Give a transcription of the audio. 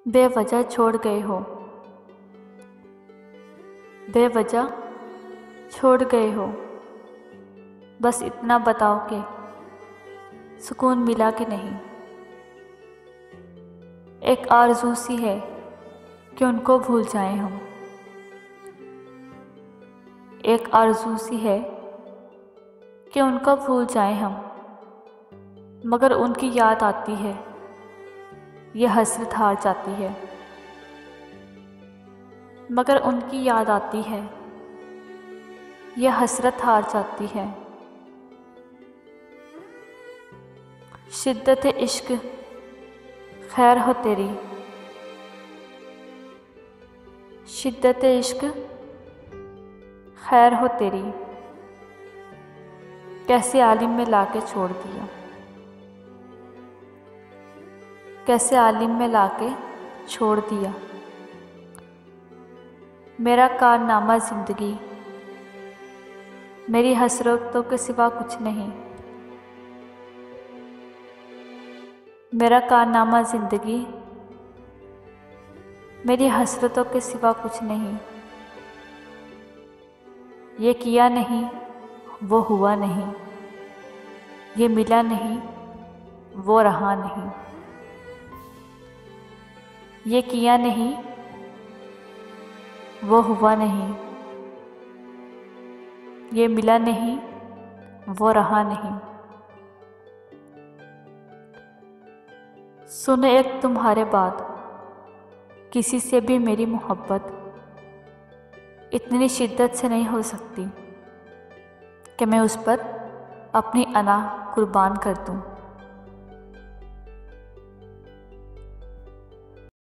बेवजह छोड़ गए हो, बेवजह छोड़ गए हो। बस इतना बताओ कि सुकून मिला कि नहीं। एक आरज़ू सी है कि उनको भूल जाएं हम। एक आरज़ू सी है कि उनको भूल जाएं हम, मगर उनकी याद आती है, ये हसरत हार जाती है। मगर उनकी याद आती है, ये हसरत हार जाती है। शिद्दत इश्क खैर हो तेरी, शिद्दत इश्क खैर हो तेरी। कैसे आलिम में लाके छोड़ दिया, कैसे आलिम में लाके छोड़ दिया। मेरा कारनामा ज़िंदगी मेरी हसरतों के सिवा कुछ नहीं। मेरा कारनामा ज़िंदगी मेरी हसरतों के सिवा कुछ नहीं। ये किया नहीं वो हुआ नहीं, ये मिला नहीं वो रहा नहीं। ये किया नहीं वो हुआ नहीं, ये मिला नहीं वो रहा नहीं। सुनो एक तुम्हारे बाद किसी से भी मेरी मोहब्बत इतनी शिद्दत से नहीं हो सकती कि मैं उस पर अपनी अना कुर्बान कर दूं।